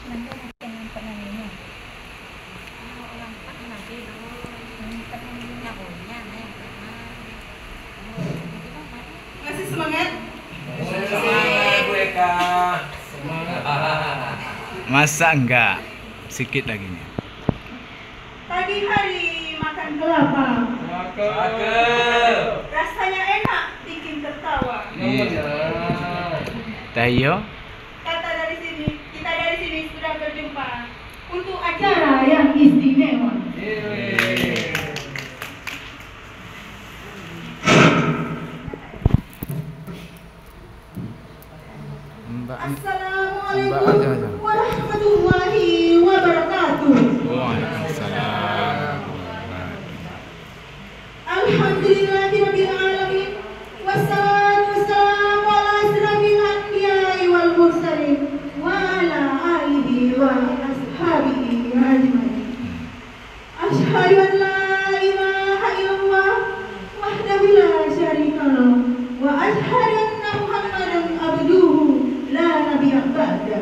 Nanti jangan pernah minum. Orang tak nanti dulu. Pernah minum tahunya, yang pernah. Masih semangat? Semangat Bu Eka. Semangat. Masa enggak? Sedikit lagi nih. Pagi hari makan kelapa. Cakep. Rasanya enak, bikin tertawa. Iya. Tayo. Kita dari sini sudah berjumpa untuk acara yang istimewa. Mbak. Assalamualaikum warahmatullahi wabarakatuh. Waalaikumsalam. Alhamdulillahirabbil alamin. Wassalatu wassalamu ala asyrafil anbiya'i wal mursalin wa ala alihi wa ashabihi ajmain. Asyhadu an la ilaha illallah wahdahu la syarika lah wa asyhadu anna Muhammadan abduhu la nabiyya ba'da.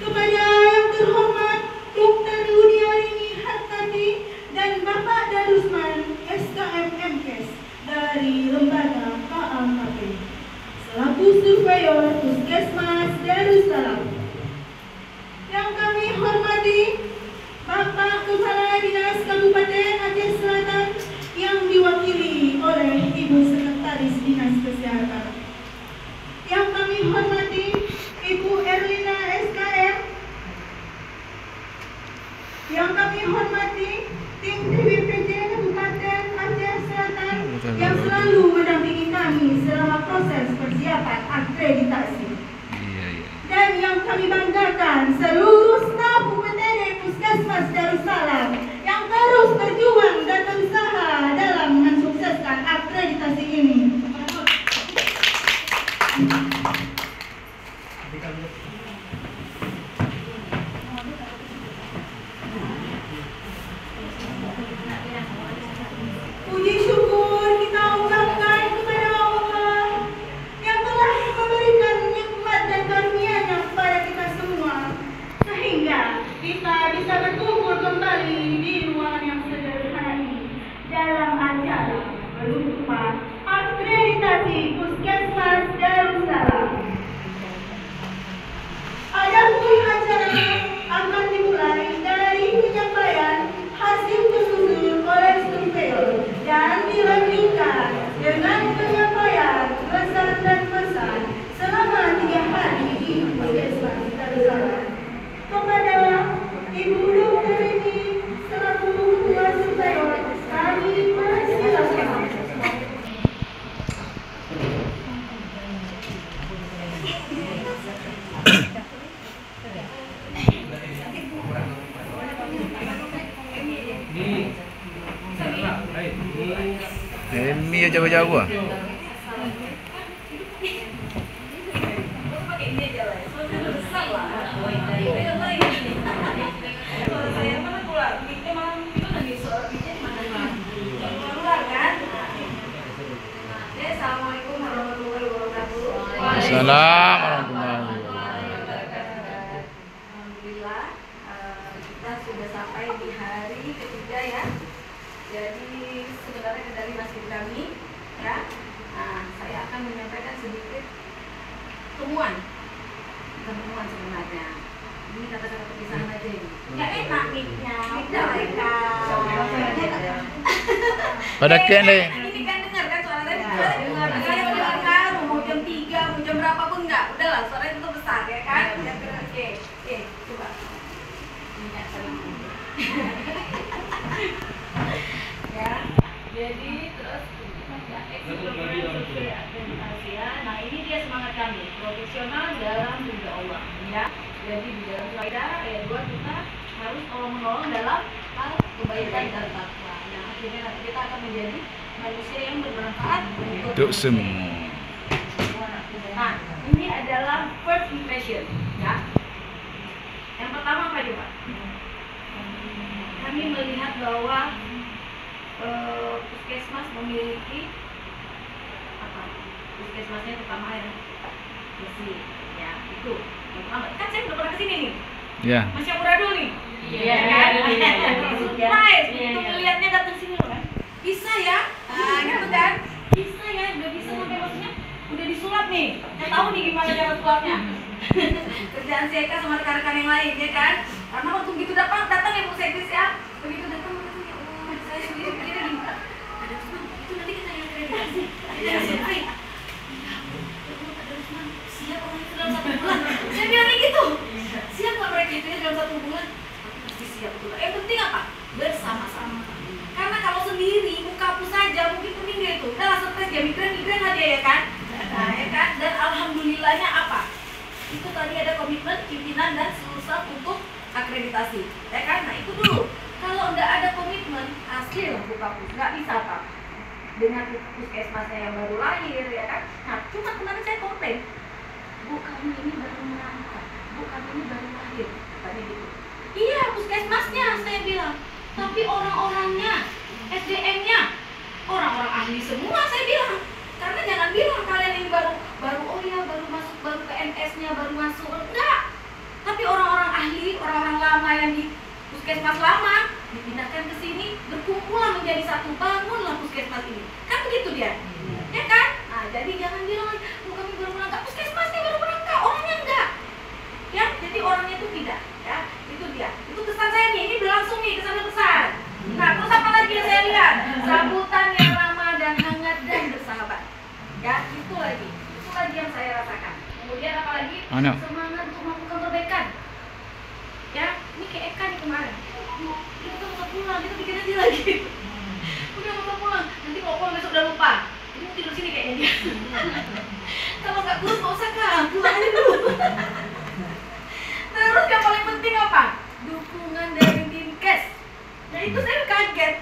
Kepada yang terhormat Dr. Yudiarini Hartati dan Bapak Darusman SKM MKes dari Lembaga KAKP selaku surveyor Puskesmas Darussalam. Yang kami hormati Bapak Kepala Dinas Kabupaten Aceh Selatan yang diwakili oleh Ibu Sekretaris Dinas Kesehatan. Yang kami hormati Ibu Erlina SKM. Yang kami hormati tim TBPJ Kabupaten Aceh Selatan yang selalu mendampingi kami selama proses persiapan akreditasi. Dan yang kami banggakan seluruh staf UPTD Puskesmas Darussalam yang terus berjuang dan berusaha dalam mensukseskan akreditasi ini. Puji syukur kita ucapkan kepada Allah yang telah memberikan nikmat dan karunia-Nya kepada kita semua, sehingga kita bisa berkumpul kembali di ruangan yang sederhana ini dalam acara penutupan akreditasi Puskesmas Darussalam. Adapun acara akan dimulai dari penyampaian hasil tersusun oleh surveyor dan dilanjutkan dengan penyampaian pesan dan pesan selama 3 hari di Puskesmas Darussalam. Kepada Ibu Dr. ini selaku Ketua Surveyor, kami persilakan. Mie jauh-jauh ah. Assalamualaikum warahmatullahi wabarakatuh. Assalamualaikum warahmatullahi wabarakatuh. Alhamdulillah kita sudah sampai di hari ketiga ya. Jadi sebenarnya kendali masih kami ya. Nah, saya akan menyampaikan sedikit temuan sebenarnya. Ini kata-kata perpisahan aja ini. Ya enak miknya, udah mereka. Pada ken deh. Ini kan dengar kan suara tadi? Saya dengar kan, mau jam 3, mau jam berapa pun enggak. Udahlah, suaranya itu besar ya kan? Oke, coba. Minyak sering. Ya, jadi terus ya, survei akreditasi ya. Nah, ini dia semangat kami, profesional dalam ridha Allah ya. Jadi di dalam Al-Maidah ayat 2 kita harus tolong-menolong dalam hal kebaikan dan takwa. Nah, akhirnya nanti kita akan menjadi manusia yang bermanfaat Untuk semua. Nah, ini adalah first impression ya. Yang pertama apa coba? Kami melihat bahwa puskesmas memiliki apa? Puskesmasnya pertama yang bersih, ya itu Tuh, kan saya udah pernah kesini nih. Ya. Masih amburadul nih. Iya, kan? iya. Surprise, Iya, itu iya. ngeliatnya datang sini loh kan. Bisa ya, gitu kan? Bisa ya, udah bisa sampai maksudnya udah disulap nih. Saya tahu nih gimana cara sulapnya. Kerjaan Seka sama rekan-rekan yang lain ya kan. Karena waktu begitu datang ya Bu Sekris ya. Begitu datang ya Allah, saya sendiri pikirnya gini. Ada Usman, itu nanti kita yang akreditasi. Ada survei. Siap orang itu dalam 1 bulan. Saya bilangnya gitu. Siap nggak mereka itu ya dalam 1 bulan? Pasti siap betul. Yang penting apa? Bersama-sama. Karena kalau sendiri buka hapus saja mungkin kuning dia itu. Udah langsung stres dia migren aja ya kan. Nah ya kan. Dan alhamdulillahnya apa? Itu tadi ada komitmen pimpinan dan seluruh staf untuk akreditasi. Ya kan? Nah itu dulu. Kalau nggak ada komitmen asli lah buka hapus. Nggak bisa Pak. Dengan puskesmasnya yang baru lahir ya kan. Nah cuma kemarin saya komplain. Bu kami ini baru menangkap. Bu kami ini baru lahir. Katanya gitu. Iya puskesmasnya saya bilang. Tapi orang-orangnya, SDM-nya, orang-orang ahli semua saya bilang. Karena jangan bilang kalian ini baru oh ya baru masuk, baru PNS-nya baru masuk. Enggak. Tapi orang-orang ahli, orang-orang lama yang di puskesmas lama dipindahkan ke sini, berkumpullah menjadi satu, bangunlah puskesmas ini. Kan begitu dia. Ya kan? Nah, jadi jangan bilang kami baru berangkat, puskesmasnya baru berangkat, orangnya enggak. Ya, jadi orangnya itu tidak, ya. Itu dia. Itu kesan saya nih, ini berlangsung nih kesan-kesan. Nah, terus apa lagi yang saya lihat? Sambutan yang ramah dan hangat dan bersahabat. Ya, itu lagi yang saya rasakan. Kemudian apa lagi? Mana? Semangat untuk melakukan perbaikan. Ya, ini kayak Eka nih kemarin. Kita tuh mau pulang, kita bikin aja lagi. Udah mau pulang, nanti kalau pulang besok udah lupa. Ini mau tidur sini kayaknya dia. Kalau nggak kurus nggak usah Kak, pulang aja dulu. Terus yang paling penting apa? Dukungan dari tim kes. Nah itu saya kaget,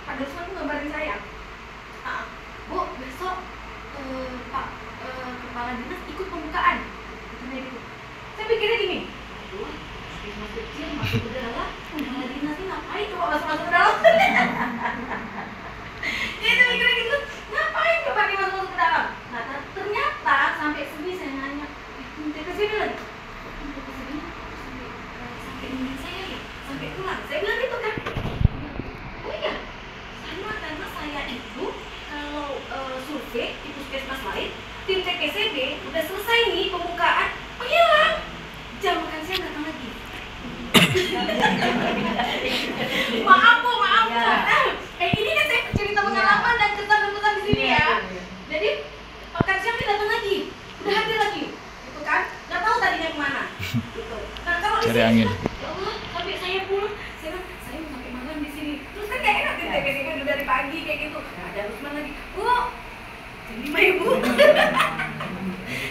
Pak Dusman tuh ngabarin saya. Bu, besok Pak Kepala Dinas ikut pembukaan. Gitu. Saya pikirnya gini, aduh, mas kecil masuk ke dalam, Kepala Dinas ini ngapain coba masuk ke dalam? Jadi saya pikirnya gitu, ngapain coba dia masuk ke dalam? Nah ternyata sampai sini saya nanya, minta ke sini lagi. Sampai ini saya ya, sampai pulang. Saya bilang gitu kan. Oh iya, sama karena saya itu kalau survei di puskesmas lain, tim TKCB udah selesai nih pembukaan, menghilang. Jam makan siang datang lagi. Maaf Bu. Ini kan saya cerita pengalaman dan kesan-kesan di sini ya. Jadi makan siang ini datang lagi, udah hadir lagi, gitu kan? Nggak tahu tadinya kemana. Gitu. Nah kalau di Cari sini, angin. ya Allah, sampai saya pulang, saya bilang, saya mau sampai malam di sini. Terus kan kayak enak gitu, kayak udah dari pagi kayak gitu. Ada Rusman lagi, Bu, jadi Ibu.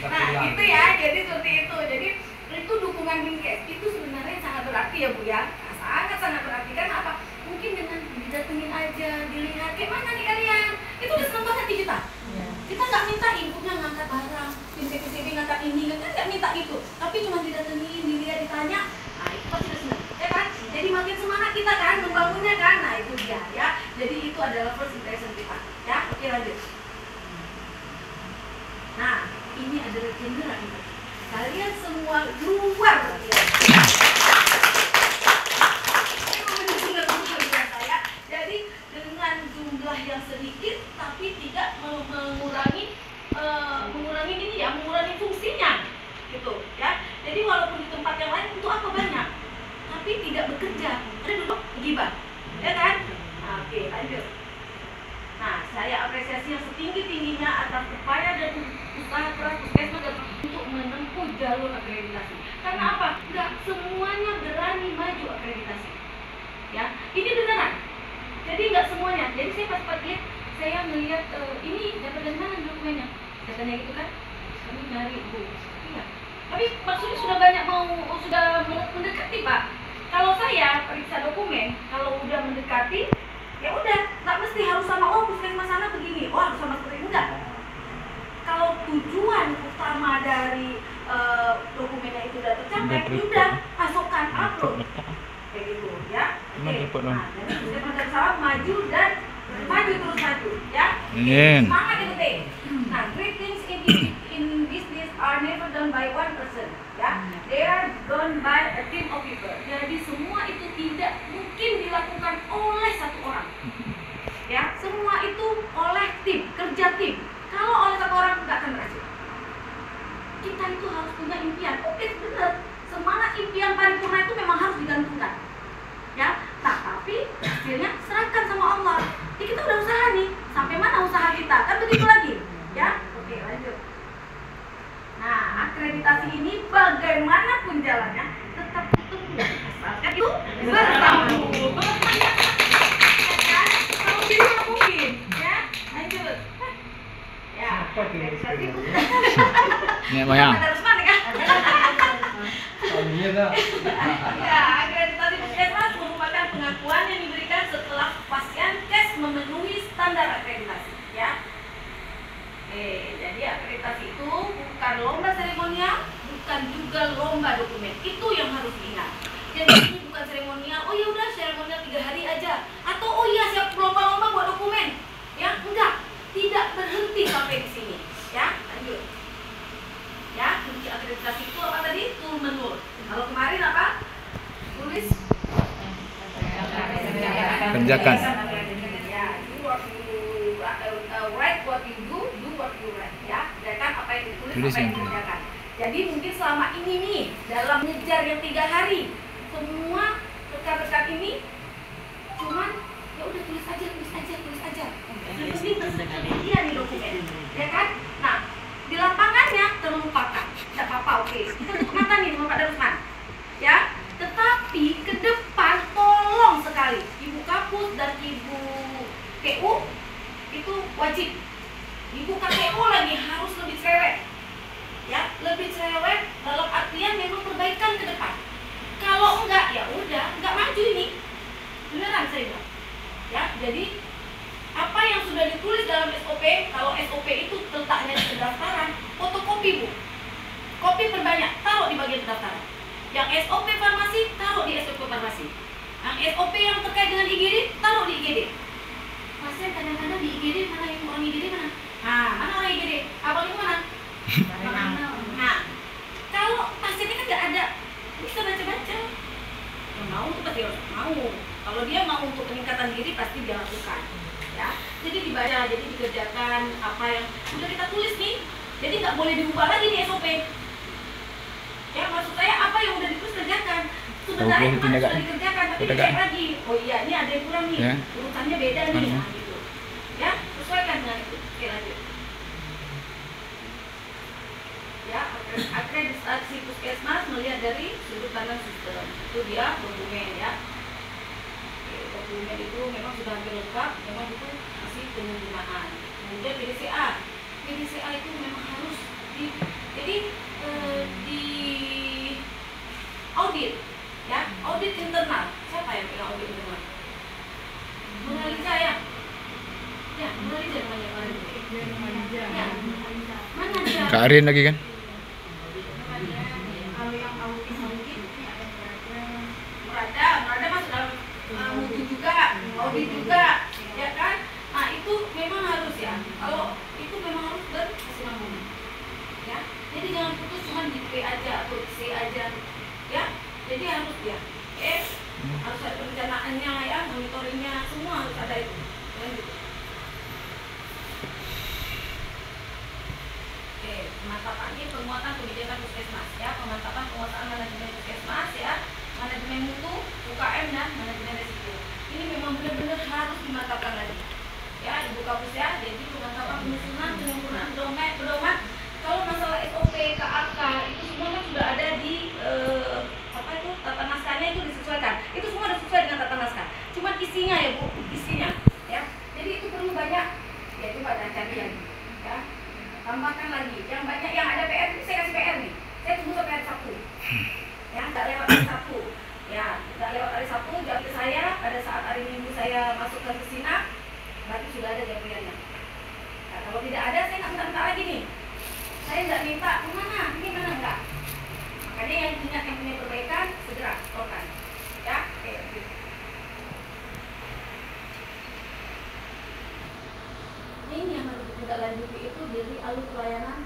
Nah gitu ya, jadi seperti itu. Jadi itu dukungan Dinkes itu sebenarnya sangat berarti ya Bu ya. Nah, sangat berarti kan apa? Mungkin dengan didatengin aja, dilihat kayak mana nih kalian. Itu udah seneng banget di kita. Kita nggak minta inputnya ngangkat barang, tim TPCB ngangkat ini, kan nggak minta gitu. Tapi cuma didatengin, dilihat, ditanya, nah itu pasti udah seneng, ya kan? Jadi makin semangat kita kan, membangunnya kan, nah itu dia ya. Jadi itu adalah first impression kita, ya. Oke lanjut. Nah, ini adalah general. Kalian semua luar biasa. Jadi dengan jumlah yang sedikit, tapi tidak mengurangi ini ya, mengurangi fungsinya, gitu ya. Jadi walaupun di tempat yang lain itu apa banyak, tapi tidak bekerja. Ada dulu gibah, ya kan? Nah, oke lanjut. Nah, saya apresiasi yang setinggi-tingginya atas upaya dan usaha keras puskesmas untuk menempuh jalur akreditasi. Karena apa? Nggak semuanya berani maju akreditasi. Ya, ini beneran. Jadi nggak semuanya. Jadi saya pas lihat, saya melihat ini dapat dari mana dokumennya? Katanya gitu kan? Kami nyari Bu. Iya. Tapi maksudnya sudah banyak sudah mendekati Pak. Kalau saya periksa dokumen, kalau udah mendekati ya udah, nggak mesti harus sama puskesmas sana begini, harus sama seperti ini, enggak. Kalau tujuan utama dari dokumennya itu udah tercapai, udah masukkan upload kayak gitu ya. Oke. Nah, jadi puskesmas bersama maju dan maju terus maju ya. Semangat itu teh. Nah, great things in business are never done by one person ya. harus punya impian. Oke, benar. Semangat impian paripurna itu memang harus digantungkan. Ya, nah, tapi hasilnya serahkan sama Allah. Jadi kita udah usaha nih, sampai mana usaha kita? Kan begitu lagi. Ya, oke, lanjut. Nah, akreditasi ini bagaimanapun jalannya tetap utuh asalkan itu bersambung. Kalau jadi nggak mungkin, ya. Lanjut. Ya, akreditasi Nek moyang. ada Rusman kan? Iya dah. Ya, akreditasi puskesmas merupakan pengakuan yang diberikan setelah kepastian tes memenuhi standar akreditasi. Ya. Jadi akreditasi itu bukan lomba seremonial, bukan juga lomba dokumen. Itu yang harus diingat. Jadi ini bukan seremonial. Oh ya udah seremonial 3 hari aja. Atau oh iya siap lomba-lomba buat dokumen. Ya, enggak. Tidak berhenti sampai di sini. Ya, lanjut. Ya, kunci akreditasi itu apa tadi? Turun menurun. Kalau kemarin apa? Tulis Kerjakan. Ya, do what you write what you do what you write. Ya, kerjakan apa yang ditulis, Tulis apa yang yang dikerjakan. Jadi mungkin selama ini nih dalam ngejar yang 3 hari, semua rekan-rekan ini cuman ya udah tulis aja. Yang penting tersedia di dokumen, ya kan? Nah, di lapangannya terlupakan. Tidak apa-apa, oke. Kita tutup mata nih sama Pak Darusman. Ya, tetapi ke depan tolong sekali Ibu Kapus dan Ibu PU itu wajib. Ibu KPU lagi harus lebih cerewet. Ya, lebih cerewet dalam artian memang perbaikan ke depan. Kalau enggak, ya udah, enggak maju ini. Beneran saya bilang. Ya, jadi apa yang sudah ditulis dalam SOP, kalau SOP itu letaknya di pendaftaran, fotokopi Bu. Kopi perbanyak, taruh di bagian pendaftaran. Yang SOP farmasi, taruh di SOP farmasi. Yang SOP yang terkait dengan IGD, taruh di IGD. Pasien kadang-kadang di IGD, mana yang orang IGD mana? Nah, mana orang IGD? Abang itu mana? Nah, kalau pasiennya kan nggak ada, bisa baca-baca. Yang mau itu pasti harus mau. Kalau dia mau untuk peningkatan diri, pasti dia lakukan. Ya, jadi dibaca, jadi dikerjakan apa yang sudah kita tulis nih. Jadi nggak boleh diubah lagi nih SOP. Ya, maksud saya apa yang udah ditulis kerjakan. Sebenarnya sudah dikerjakan, tapi dicek lagi. Oh iya, ini ada yang kurang nih. Ya. Urutannya beda nih, nah, gitu. Ya, sesuaikan dengan itu. Oke, lanjut. Ya, akreditasi puskesmas melihat dari sudut pandang sistem. Itu dia dokumen ya. Dokumen itu memang sudah hampir lengkap, memang itu masih penggunaan. Kemudian PDCA itu memang harus di audit, ya, audit internal. Siapa yang pegang audit internal? Monalisa ya, Monalisa namanya orang itu. Ya, mana dia? Kak Arin lagi kan? Kalau yang audit Murada masuk dalam mutu juga, audit juga, ya kan? Nah itu memang harus ya. Kalau itu memang harus berkesinambungan, ya. Jadi jangan putus cuma di P aja atau C aja, ya. Jadi harus ya, harus ada perencanaannya ya, monitoringnya, semua harus ada itu. Lanjut. Pemantapan ini penguatan kebijakan puskesmas ya, pemantapan penguasaan manajemen puskesmas ya, manajemen mutu, UKM dan manajemen risiko. Ini memang benar-benar harus dimantapkan lagi. Ya, Ibu Kapus ya, jadi pemantapan penyusunan, penyempurnaan pedoman. Kalau masalah SOP, KAK itu semua kan sudah ada di tata naskahnya itu disesuaikan. Itu semua sudah sesuai dengan tata naskah. Cuma isinya ya Bu, isinya ya. Jadi itu perlu banyak. Ya itu banyak cari lagi. Ya. Tambahkan lagi. Yang banyak yang ada PR itu saya kasih PR nih. Saya tunggu sampai hari Sabtu. Ya, nggak lewat hari Sabtu. Ya, nggak lewat hari Sabtu. Jawab ke saya pada saat hari Minggu saya masukkan ke Sina, berarti sudah ada jawabannya. Nah, kalau tidak ada, saya nggak minta lagi nih. Saya nggak minta kemana, ini mana enggak. Makanya yang ingat yang punya perbaikan segera lakukan. Ya, oke. Ini yang harus ditindaklanjuti itu dari alur pelayanan.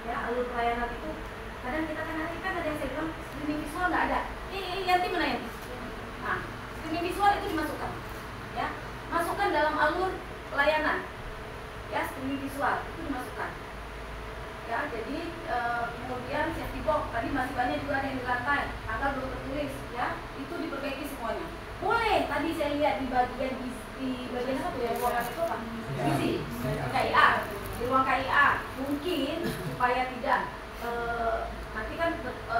Ya, alur pelayanan itu kadang kita kan ada yang saya bilang streaming visual nggak ada. Yanti mana ya? Nah, streaming visual itu dimasukkan. Ya, masukkan dalam alur pelayanan. Ya, streaming visual itu dimasukkan. Ya, jadi kemudian safety box tadi masih banyak juga ada yang di lantai, tanggal belum tertulis, ya, itu diperbaiki semuanya. Boleh, tadi saya lihat di bagian apa tuh ya, ruangan itu apa? Gizi, KIA, di ruang KIA, mungkin supaya tidak nanti kan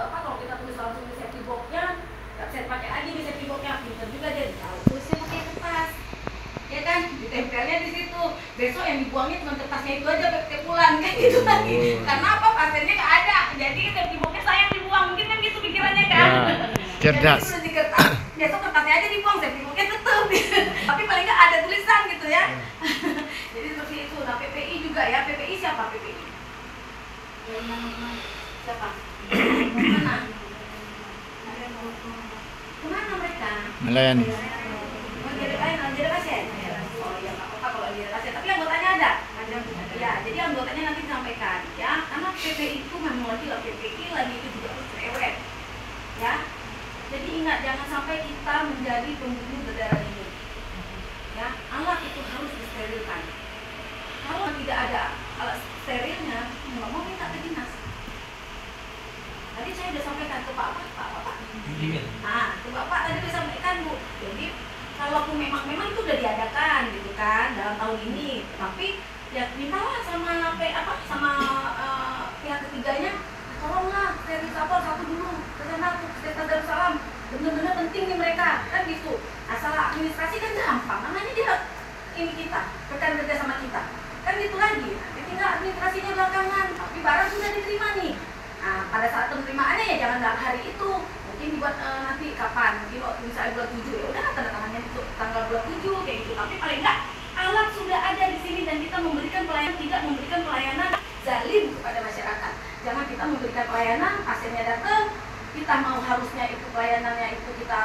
kalau kita tulis langsung di safety box-nya, nggak bisa dipakai lagi di safety box-nya, pinter juga dia, kalau tulisnya pakai kertas, ya kan, ditempelnya di situ. Besok yang dibuangnya cuma kertasnya itu aja, pakai pulang kan gitu lagi. Karena apa, pasiennya nggak ada, jadi safety box-nya sayang dibuang, mungkin kan gitu pikirannya kan. Cerdas. Jadi di kertas, besok kertasnya aja dibuang, safety box-nya tetap. Tapi paling nggak ada tulisan gitu ya. Jadi seperti itu. Nah PPI juga ya, PPI siapa PPI? Siapa? Mana? Kemana mereka? Melayani. Jadi pasien. Oh iya, nggak apa-apa kalau jadi pasien. Tapi anggotanya ada. Ya, jadi anggotanya nanti disampaikan. Ya, karena PPI itu memang lagi PPI lagi itu juga harus cerewet. Ya, jadi ingat jangan sampai kita menjadi pembunuh berdarah dingin. Ya, alat itu harus disterilkan. Kalau tidak ada alat sterilnya, nggak mau minta ke dinas. Tadi saya sudah sampaikan ke Pak. Nah, ke Bapak tadi sudah sampaikan Bu. Jadi kalaupun memang itu sudah diadakan gitu kan dalam tahun ini, tapi ya mintalah sama pihak ketiganya, tolonglah sterilisator satu dulu ke sana ke Puskesmas Darussalam, benar-benar penting nih mereka kan gitu. Asal administrasi kan gampang, namanya dia ini kita rekan kerja sama kita kan gitu lagi. Nanti tinggal administrasinya belakangan, tapi barang sudah diterima nih. Nah, pada saat penerimaannya ya jangan hari itu, mungkin dibuat nanti kapan, mungkin waktu misalnya bulan 7 ya udah tanda tangannya itu tanggal bulan 7 kayak gitu. Tapi paling enggak alat sudah ada di sini dan kita memberikan pelayanan, tidak memberikan pelayanan zalim kepada masyarakat. Jangan kita memberikan pelayanan, pasiennya datang, kita mau harusnya itu pelayanannya itu kita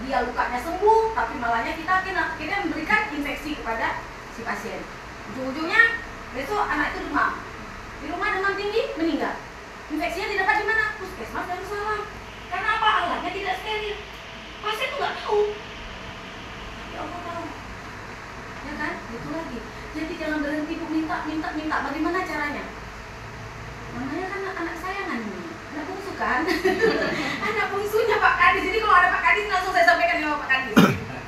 dia lukanya sembuh, tapi malahnya kita akhirnya memberikan infeksi kepada si pasien. Ujung-ujungnya besok anak itu demam, di rumah demam tinggi meninggal. Infeksinya didapat di mana? Puskesmas Darussalam. Karena apa? Alatnya tidak steril. Pasien itu nggak tahu. Ya Allah tahu. Ya kan? Itu lagi. Jadi jangan berhenti Bu minta. Bagaimana caranya? Namanya kan anak sayangan nih. Anak bungsu kan? Anak bungsunya Pak Kadis. Jadi kalau ada Pak Kadis langsung saya sampaikan sama Pak Kadis.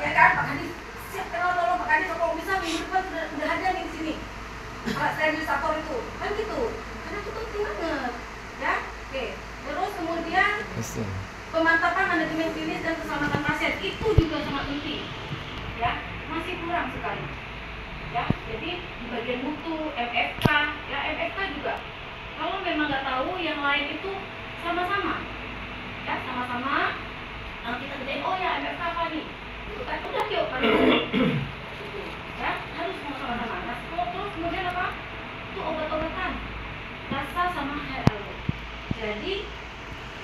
Ya kan? Pak Kadis siap tolong Pak Kadis kalau bisa minggu depan sudah ada nih di sini. Alat sterilisator itu. Kan gitu. Karena itu penting banget. Ya, oke. Terus kemudian pemantapan manajemen klinis dan keselamatan pasien itu juga sangat penting. Ya, masih kurang sekali. Ya, jadi di bagian mutu, MFK, ya MFK juga. Kalau memang nggak tahu, yang lain itu sama-sama. Ya, sama-sama. Nanti kita kerjain, oh ya MFK apa nih? Itu kan udah yuk pada ya, harus sama-sama. Nah, terus kemudian apa? Itu obat-obatan. Rasa sama HLO. Jadi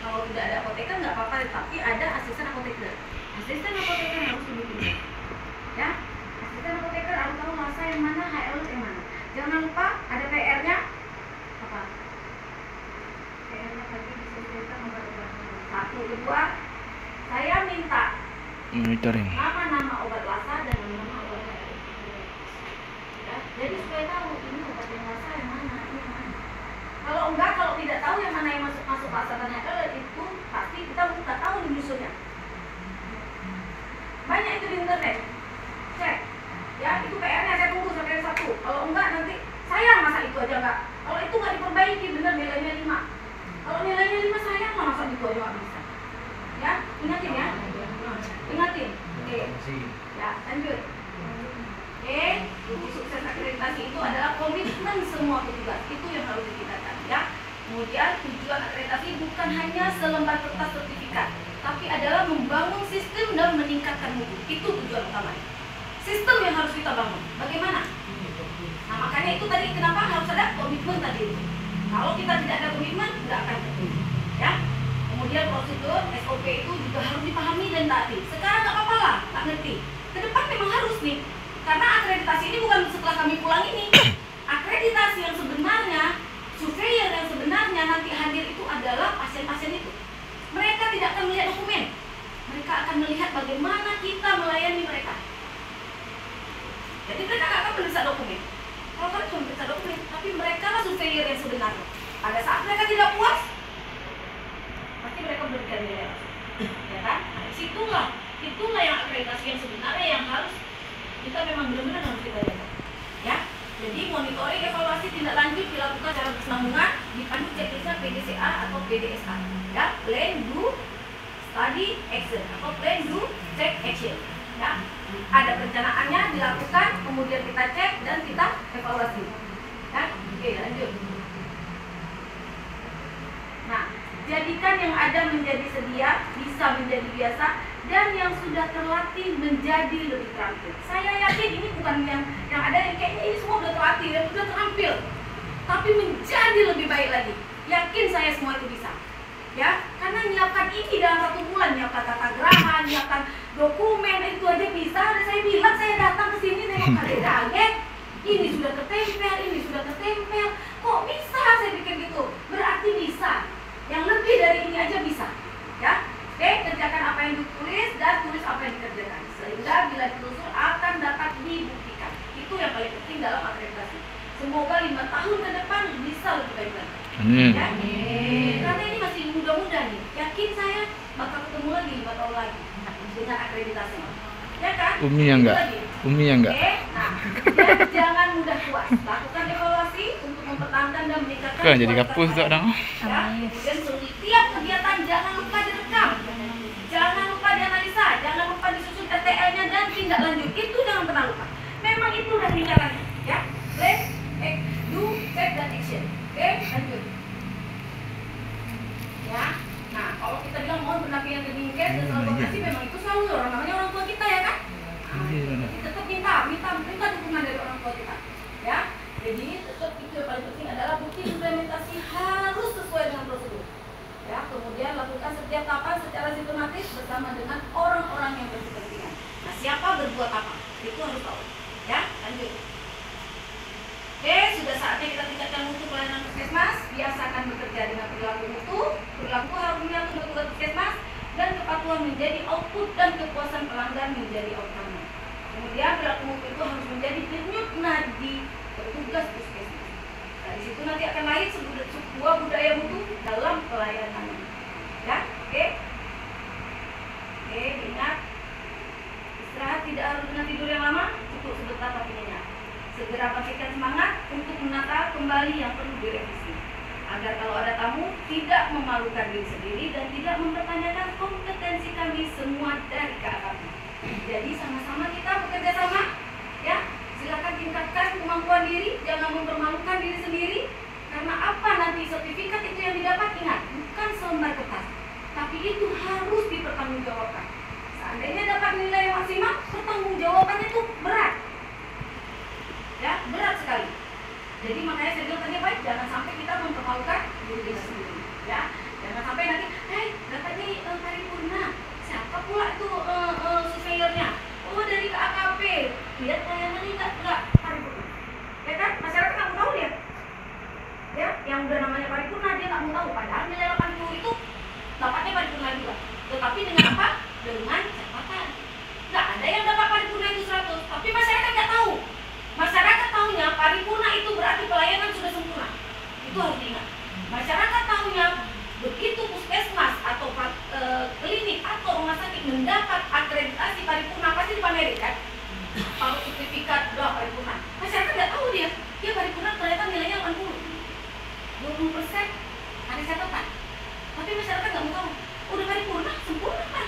kalau tidak ada apoteker nggak apa-apa, tapi ada asisten apoteker. Asisten apoteker harus lebih ya. Asisten apoteker harus tahu rasa yang mana, HL yang mana. Jangan lupa ada PR-nya apa? PR-nya tadi disebutkan obat-obat. 1, 2, saya minta monitoring nama obat lasa dan nama obat HL. Ya, jadi supaya tahu ini obat yang lasa yang mana, ini yang mana. Kalau tidak tahu yang mana yang masuk lasa dan HL itu pasti kita nggak tahu di musuhnya. Banyak itu di internet. Cek. Ya, itu PR-nya saya tunggu sampai 1. Kalau enggak nanti sayang masa itu aja enggak. Kalau itu nggak diperbaiki bener nilainya 5. Kalau nilainya 5 sayang lah masa itu aja nggak bisa. Ya, ingatin ya. Ingatin. Oke. Ya, lanjut. Oke, kunci sukses akreditasi itu adalah komitmen semua petugas. Itu yang harus ditingkatkan ya. Kemudian tujuan akreditasi bukan hanya selembar kertas sertifikat, tapi adalah membangun sistem dan meningkatkan mutu. Itu tujuan utamanya. Sistem yang harus kita bangun. Bagaimana? Nah, makanya itu tadi kenapa harus ada komitmen tadi. Kalau kita tidak ada komitmen, nggak akan terjadi. Ya. Kemudian prosedur SOP itu juga harus dipahami dan taati. Sekarang nggak apa-apa lah, nggak ngerti. Ke depan memang harus nih. Karena akreditasi ini bukan setelah kami pulang ini. Akreditasi yang sebenarnya, surveyor yang sebenarnya nanti hadir itu adalah pasien-pasien itu. Mereka tidak akan melihat dokumen. Mereka akan melihat bagaimana kita melayani mereka. Jadi mereka akan meriksa dokumen. Kalau kalian cuma meriksa dokumen, tapi mereka lah surveyor yang sebenarnya. Pada saat mereka tidak puas, memberikan nilai masuk, ya kan? Nah, itulah yang akreditasi yang sebenarnya yang harus kita memang benar-benar harus kita lihat, ya. Jadi monitoring evaluasi tindak lanjut dilakukan secara berkesinambungan dipandu checklistnya PDCA atau PDSA, ya. Plan, do, study, action atau plan, do, check, action, ya. Ada perencanaannya dilakukan, kemudian kita cek dan kita evaluasi, ya. Oke, lanjut. Nah, jadikan yang ada menjadi sedia, bisa menjadi biasa, dan yang sudah terlatih menjadi lebih terampil. Saya yakin ini bukan yang ada yang kayaknya ini semua udah terlatih dan udah terampil, tapi menjadi lebih baik lagi. Yakin saya semua itu bisa, ya. Karena nyiapkan ini dalam 1 bulan, nyiapkan tata geraha, nyiapkan dokumen itu aja bisa. Dan saya bilang saya datang ke sini nengok kaget, ini sudah ketempel, ini sudah ketempel. Kok bisa? Saya pikir gitu. Berarti bisa. Yang lebih dari ini aja bisa, ya. Oke, kerjakan apa yang ditulis dan tulis apa yang dikerjakan, sehingga bila ditelusur akan dapat dibuktikan. Itu yang paling penting dalam akreditasi. Semoga 5 tahun ke depan bisa lebih baik lagi. Ya? Karena ini masih muda-muda nih. Yakin saya bakal ketemu lagi 5 tahun lagi dengan akreditasi. Ya kan? Umi yang enggak? Umi yang enggak? Oke, nah, dan jangan mudah puas. Lakukan evaluasi untuk mempertahankan dan meningkatkan Kan jadi kualitas kapus tak dong? ya. Kemudian setiap kegiatan jangan lupa direkam, jangan lupa dianalisa, jangan lupa disusun RTL-nya dan tindak lanjut. Itu jangan pernah lupa. Memang itu udah jalannya, ya. Plan, act, do, check, dan action. Oke, lanjut. Ya. Nah, kalau kita bilang mohon pendampingan ke Dinkes dan selalu koordinasi, memang itu selalu namanya orang tua kita, ya kan? Nah, tetap minta dukungan dari orang tua kita, ya. Jadi tetap itu yang paling penting adalah bukti implementasi harus sesuai dengan prosedur, ya. Kemudian lakukan setiap tahapan secara sistematis bersama dengan orang-orang yang berkepentingan. Nah, siapa berbuat apa itu harus tahu, ya. Lanjut. Oke, sudah saatnya kita tingkatkan mutu pelayanan puskesmas. Biasakan bekerja dengan perilaku mutu. Perilaku harus menyatu petugas puskesmas dan kepatuhan menjadi output dan kepuasan pelanggan menjadi outcome. Kemudian perilaku mutu itu harus menjadi denyut nadi petugas puskesmas. Nah, di situ nanti akan lahir sebuah budaya mutu dalam pelayanan. Ya, oke. Oke, ingat. Istirahat tidak harus dengan tidur yang lama, cukup sebentar tapi nyenyak. Segera bangkitkan semangat untuk menata kembali yang perlu direvisi, agar kalau ada tamu tidak memalukan diri sendiri dan tidak mempertanyakan kompetensi kami semua dari ke kami. Jadi sama-sama kita bekerja sama, ya. Silakan tingkatkan kemampuan diri, jangan mempermalukan diri sendiri. Karena apa nanti sertifikat itu yang didapat, ingat, bukan selembar kertas, tapi itu harus dipertanggungjawabkan. Seandainya dapat nilai maksimal, pertanggungjawabannya itu berat, ya, berat sekali. Jadi makanya saya bilang tadi baik, jangan sampai kita mempermalukan diri kita sendiri, ya. Jangan sampai nanti, dapatnya paripurna, siapa pula itu surveyornya? Oh, dari KAKP, lihat pelayanannya enggak paripurna, ya kan? Masyarakat nggak mau tahu dia, ya, yang udah namanya paripurna dia nggak mau tahu. Padahal nilai 80 itu dapatnya paripurna juga, tetapi dengan apa? Dengan catatan. Nggak ada yang dapat paripurna itu 100, tapi masyarakat nggak tahu. Masyarakat tahunya paripurna itu berarti pelayanan sudah sempurna. Itu harus diingat. Masyarakat tahunya begitu puskesmas atau klinik atau rumah sakit mendapat akreditasi paripurna pasti dipamerin kan? Kalau sertifikat udah paripurna, masyarakat nggak tahu dia paripurna ternyata nilainya 80, 20% ada catatan. Tapi masyarakat nggak mau tahu. Udah paripurna sempurna kan?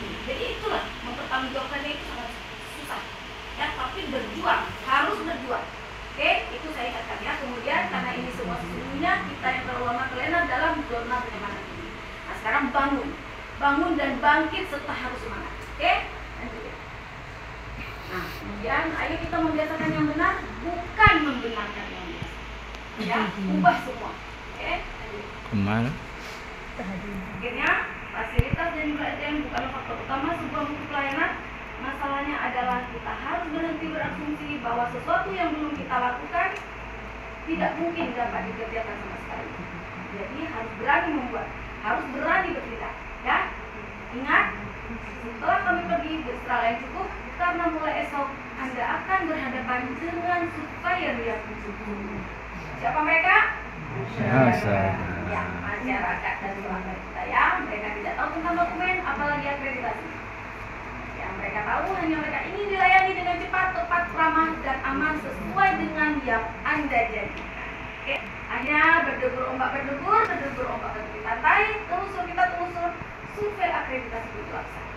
Jadi itulah mempertanggungjawabkannya itu sangat susah. Ya, tapi berjuang, harus berjuang. Oke, itu saya ingatkan ya. Kemudian karena ini semua sesungguhnya kita yang terlalu lama kelena dalam zona penyemangat ini. Nah, sekarang bangun dan bangkit serta harus semangat. Oke, lanjut. Nah, kemudian ayo kita membiasakan yang benar, bukan membenarkan yang biasa. Ya, ubah semua. Oke, lanjut. Kemana? Akhirnya fasilitas dan juga SDM bukanlah faktor utama sebuah mutu pelayanan. Masalahnya adalah kita harus berhenti berasumsi bahwa sesuatu yang belum kita lakukan tidak mungkin dapat dikerjakan sama sekali. Jadi harus berani membuat, harus berani bertindak, ya. Ingat, setelah kami pergi beristirahat yang cukup, karena mulai esok Anda akan berhadapan dengan supplier yang cukup. Siapa mereka? Masa. Ya, masyarakat dan pelanggan kita ya. Mereka tidak tahu tentang dokumen, apalagi akreditasi. Yang mereka tahu hanya mereka ingin dilayani dengan cepat, tepat, ramah, dan aman sesuai dengan yang Anda janjikan. Oke, hanya berdebur ombak berdebur di pantai, telusur kita telusur, survei akreditasi berlaksana.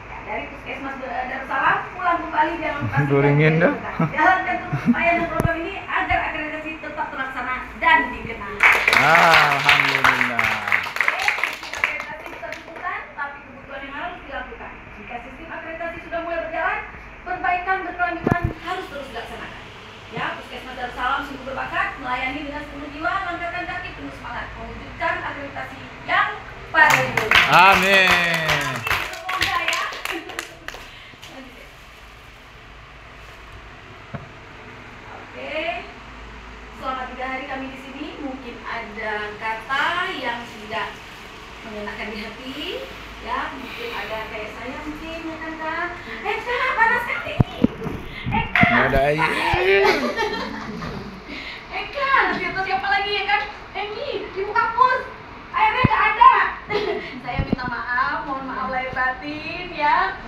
Ya, dari Puskesmas Darussalam pulang kembali jangan lupa Goringin dah. jalankan terus upaya dan program ini agar akreditasi tetap terlaksana dan dikenal. Alhamdulillah. Akreditasi bukan tuntutan, tapi kebutuhan yang harus dilakukan. Jika sistem akreditasi sudah mulai berjalan, perbaikan berkelanjutan harus terus dilaksanakan. Ya, Puskesmas Darussalam sungguh berbakat melayani dengan sepenuh jiwa, langkahkan kaki penuh semangat mewujudkan akreditasi yang paling baik. Amin. Semoga ya. Oke, selama 3 hari kami di sini, mungkin ada kata yang tidak mengenakan di hati, ya mungkin ada kayak saya mungkin ya kan Kak. Kak, panas sekali. Kak. Nggak ada air. Kak, nanti itu siapa lagi ya kan? Ini di kampus airnya nggak ada. Saya minta maaf, mohon maaf lahir batin ya.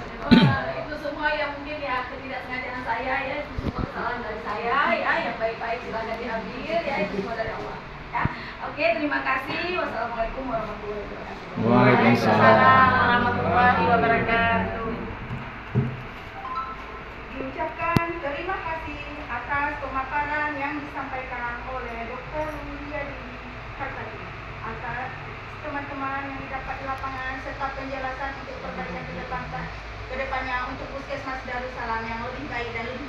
Itu semua yang mungkin ya ketidaksengajaan saya ya, itu semua kesalahan dari saya ya. Yang baik-baik silahkan diambil ya, itu semua dari Allah. Ya, oke, terima kasih. Wassalamualaikum warahmatullahi wabarakatuh. Waalaikumsalam warahmatullahi wabarakatuh. Diucapkan terima kasih atas pemaparan yang disampaikan oleh Dr. Widiadi Kartati atas teman-teman yang didapat di lapangan serta penjelasan untuk perbaikan ke depannya untuk Puskesmas Darussalam yang lebih baik dan lebih